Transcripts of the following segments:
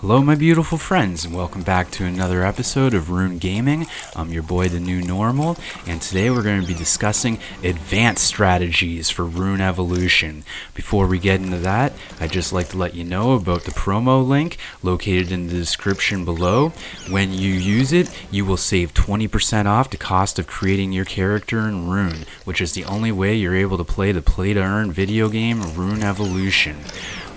Hello my beautiful friends, and welcome back to another episode of Rune Gaming. I'm your boy the New Normal, and today we're going to be discussing advanced strategies for Rune Evolution. Before we get into that, I'd just like to let you know about the promo link located in the description below. When you use it, you will save 20% off the cost of creating your character in Rune, which is the only way you're able to play the play-to-earn video game Rune Evolution.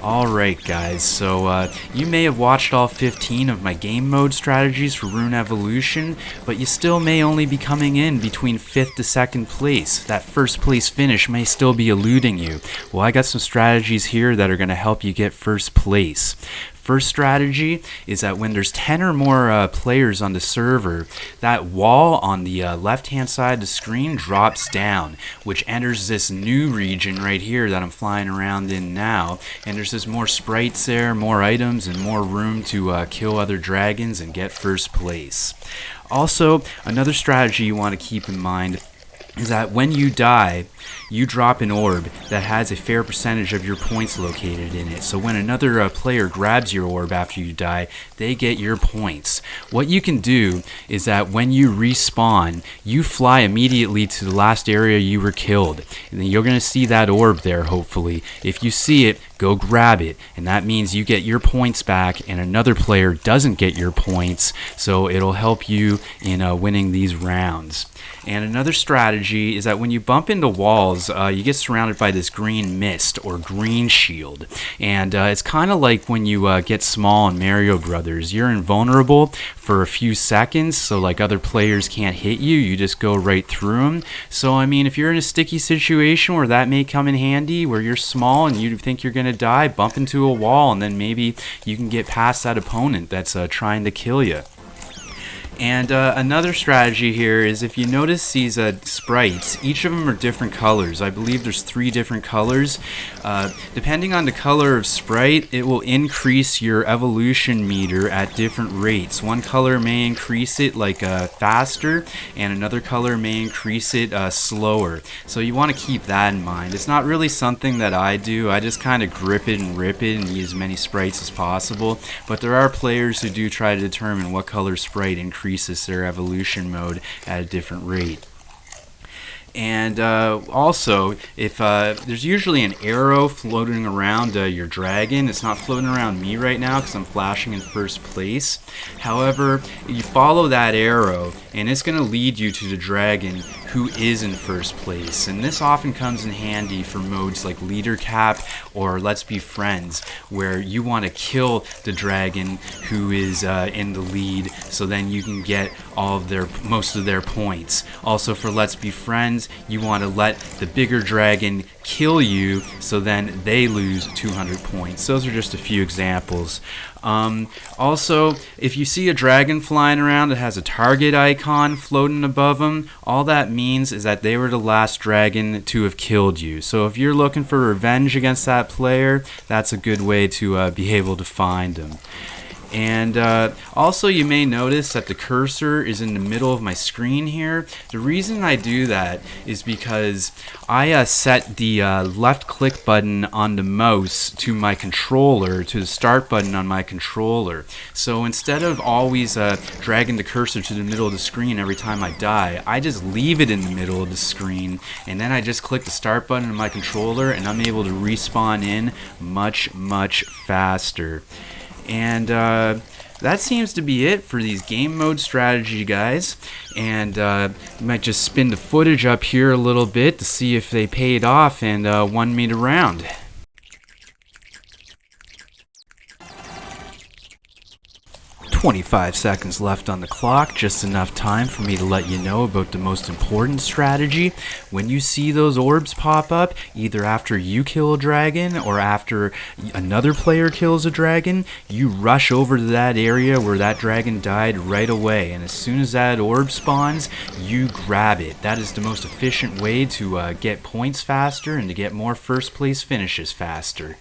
Alright guys, so you may have watched all 15 of my game mode strategies for Rune Evolution, but you still may only be coming in between 5th to 2nd place. That first place finish may still be eluding you. Well, I got some strategies here that are going to help you get first place. First strategy is that when there's 10 or more players on the server, that wall on the left hand side of the screen drops down, which enters this new region right here that I'm flying around in now, and there's just more sprites there, more items, and more room to kill other dragons and get first place. Also, another strategy you want to keep in mind is that when you die, you drop an orb that has a fair percentage of your points located in it. So when another player grabs your orb after you die, they get your points. What you can do is that when you respawn, you fly immediately to the last area you were killed. And then you're going to see that orb there, hopefully. If you see it, go grab it. And that means you get your points back and another player doesn't get your points. So it'll help you in winning these rounds. And another strategy is that when you bump into walls, you get surrounded by this green mist or green shield. And it's kind of like when you get small in Mario Brothers. You're invulnerable for a few seconds, so like other players can't hit you. You just go right through them. So I mean, if you're in a sticky situation where that may come in handy, where you're small and you think you're going to die, bump into a wall and then maybe you can get past that opponent that's trying to kill you. And another strategy here is if you notice these sprites, each of them are different colors. I believe there's 3 different colors. Depending on the color of sprite, it will increase your evolution meter at different rates. One color may increase it like faster, and another color may increase it slower. So you want to keep that in mind. It's not really something that I do. I just kind of grip it and rip it and use as many sprites as possible. But there are players who do try to determine what color sprite increases their evolution mode at a different rate. And also, if there's usually an arrow floating around your dragon. It's not floating around me right now because I'm flashing in first place. However, you follow that arrow and it's going to lead you to the dragon who is in first place. And this often comes in handy for modes like Leader Cap or Let's Be Friends, where you want to kill the dragon who is in the lead, so then you can get most of their points. Also for Let's Be Friends, you want to let the bigger dragon kill you, so then they lose 200 points. Those are just a few examples. Also, if you see a dragon flying around that has a target icon floating above them, all that means is that they were the last dragon to have killed you. So if you're looking for revenge against that player, that's a good way to be able to find them. And also you may notice that the cursor is in the middle of my screen here. The reason I do that is because I set the left click button on the mouse to my controller, to the start button on my controller. So instead of always dragging the cursor to the middle of the screen every time I die, I just leave it in the middle of the screen, and then I just click the start button on my controller and I'm able to respawn in much, much faster. And that seems to be it for these game mode strategy guys. And you might just spin the footage up here a little bit to see if they paid off and won me the round. 25 seconds left on the clock, just enough time for me to let you know about the most important strategy. When you see those orbs pop up, either after you kill a dragon or after another player kills a dragon, you rush over to that area where that dragon died right away, and as soon as that orb spawns, you grab it. That is the most efficient way to get points faster and to get more first place finishes faster.